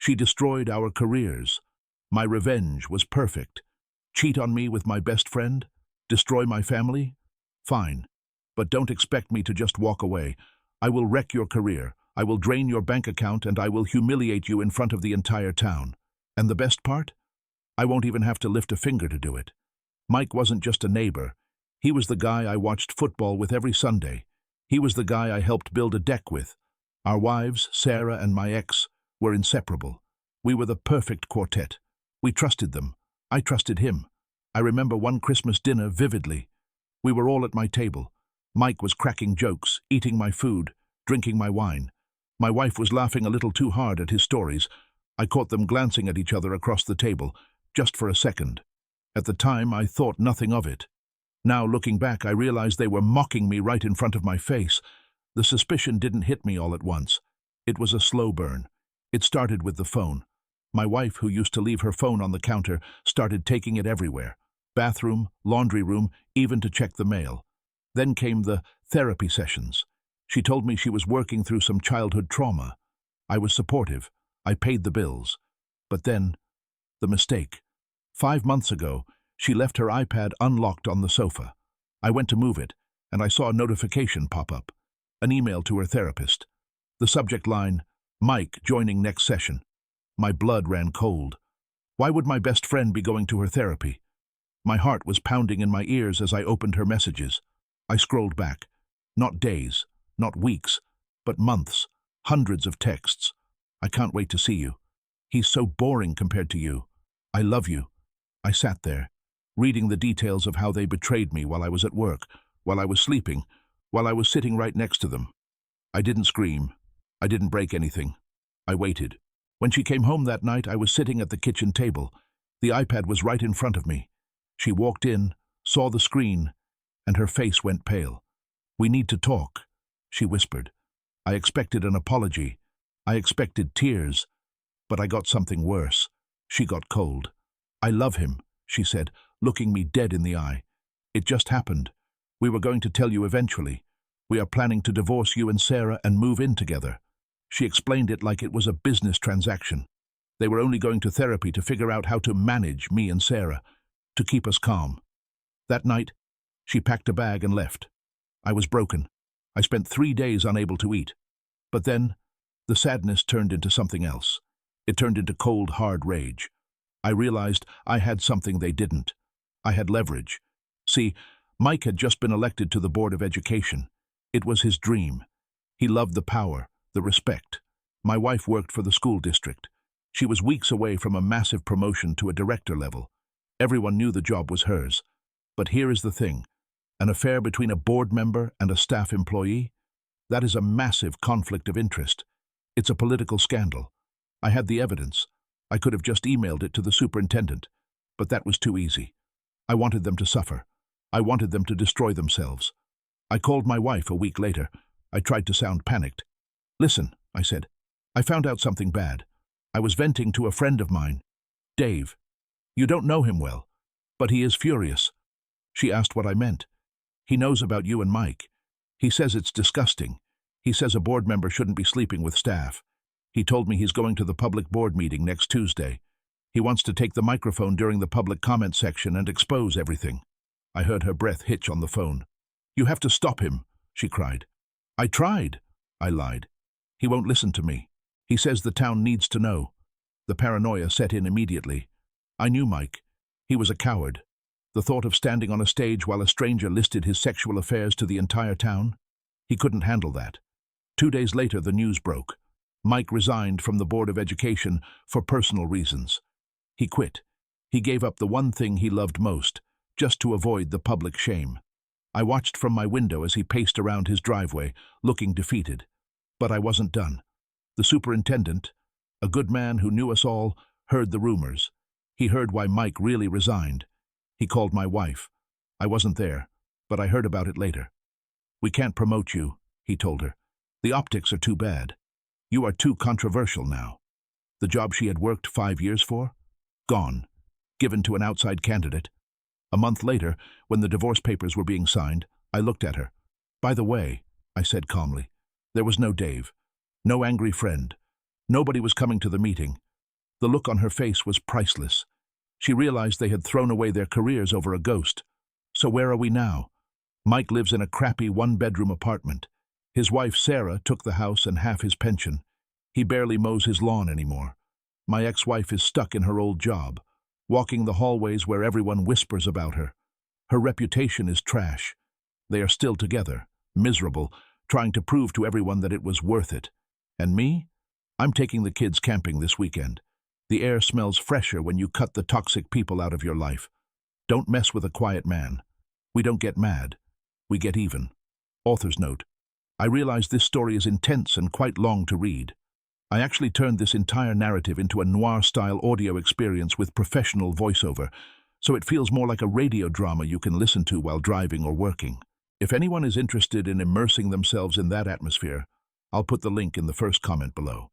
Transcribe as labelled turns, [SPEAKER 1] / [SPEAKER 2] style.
[SPEAKER 1] She destroyed our careers. My revenge was perfect. Cheat on me with my best friend? Destroy my family? Fine. But don't expect me to just walk away. I will wreck your career. I will drain your bank account and I will humiliate you in front of the entire town. And the best part? I won't even have to lift a finger to do it. Mike wasn't just a neighbor. He was the guy I watched football with every Sunday. He was the guy I helped build a deck with. Our wives, Sarah and my ex, were inseparable. We were the perfect quartet. We trusted them. I trusted him. I remember one Christmas dinner vividly. We were all at my table. Mike was cracking jokes, eating my food, drinking my wine. My wife was laughing a little too hard at his stories. I caught them glancing at each other across the table, just for a second. At the time, I thought nothing of it. Now, looking back, I realized they were mocking me right in front of my face. The suspicion didn't hit me all at once. It was a slow burn. It started with the phone. My wife, who used to leave her phone on the counter, started taking it everywhere. Bathroom, laundry room, even to check the mail. Then came the therapy sessions. She told me she was working through some childhood trauma. I was supportive. I paid the bills. But then, the mistake. 5 months ago, she left her iPad unlocked on the sofa. I went to move it, and I saw a notification pop up. An email to her therapist. The subject line, Mike joining next session. My blood ran cold. Why would my best friend be going to her therapy? My heart was pounding in my ears as I opened her messages. I scrolled back. Not days, not weeks, but months. Hundreds of texts. I can't wait to see you. He's so boring compared to you. I love you. I sat there, reading the details of how they betrayed me while I was at work, while I was sleeping, while I was sitting right next to them. I didn't scream. I didn't break anything. I waited. When she came home that night, I was sitting at the kitchen table. The iPad was right in front of me. She walked in, saw the screen, and her face went pale. "We need to talk," she whispered. I expected an apology. I expected tears. But I got something worse. She got cold. "I love him," she said, looking me dead in the eye. "It just happened. We were going to tell you eventually. We are planning to divorce you and Sarah and move in together." She explained it like it was a business transaction. They were only going to therapy to figure out how to manage me and Sarah, to keep us calm. That night, she packed a bag and left. I was broken. I spent 3 days unable to eat. But then, the sadness turned into something else. It turned into cold, hard rage. I realized I had something they didn't. I had leverage. See, Mike had just been elected to the Board of Education. It was his dream. He loved the power, the respect. My wife worked for the school district. She was weeks away from a massive promotion to a director level. Everyone knew the job was hers. But here is the thing. An affair between a board member and a staff employee? That is a massive conflict of interest. It's a political scandal. I had the evidence. I could have just emailed it to the superintendent. But that was too easy. I wanted them to suffer. I wanted them to destroy themselves. I called my wife a week later. I tried to sound panicked. "Listen," I said. "I found out something bad. I was venting to a friend of mine, Dave. You don't know him well, but he is furious." She asked what I meant. "He knows about you and Mike. He says it's disgusting. He says a board member shouldn't be sleeping with staff. He told me he's going to the public board meeting next Tuesday. He wants to take the microphone during the public comment section and expose everything." I heard her breath hitch on the phone. "You have to stop him," she cried. "I tried," I lied. "He won't listen to me. He says the town needs to know." The paranoia set in immediately. I knew Mike. He was a coward. The thought of standing on a stage while a stranger listed his sexual affairs to the entire town? He couldn't handle that. 2 days later, the news broke. Mike resigned from the Board of Education for personal reasons. He quit. He gave up the one thing he loved most, just to avoid the public shame. I watched from my window as he paced around his driveway, looking defeated. But I wasn't done. The superintendent, a good man who knew us all, heard the rumors. He heard why Mike really resigned. He called my wife. I wasn't there, but I heard about it later. "We can't promote you," he told her. "The optics are too bad. You are too controversial now." The job she had worked 5 years for? Gone. Given to an outside candidate. A month later, when the divorce papers were being signed, I looked at her. "By the way," I said calmly, "there was no Dave. No angry friend. Nobody was coming to the meeting. The look on her face was priceless. She realized they had thrown away their careers over a ghost. So where are we now? Mike lives in a crappy one-bedroom apartment. His wife, Sarah, took the house and half his pension. He barely mows his lawn anymore. My ex-wife is stuck in her old job, walking the hallways where everyone whispers about her. Her reputation is trash. They are still together, miserable, trying to prove to everyone that it was worth it. And me? I'm taking the kids camping this weekend. The air smells fresher when you cut the toxic people out of your life. Don't mess with a quiet man. We don't get mad. We get even. Author's note. I realize this story is intense and quite long to read. I actually turned this entire narrative into a noir-style audio experience with professional voiceover, so it feels more like a radio drama you can listen to while driving or working. If anyone is interested in immersing themselves in that atmosphere, I'll put the link in the first comment below.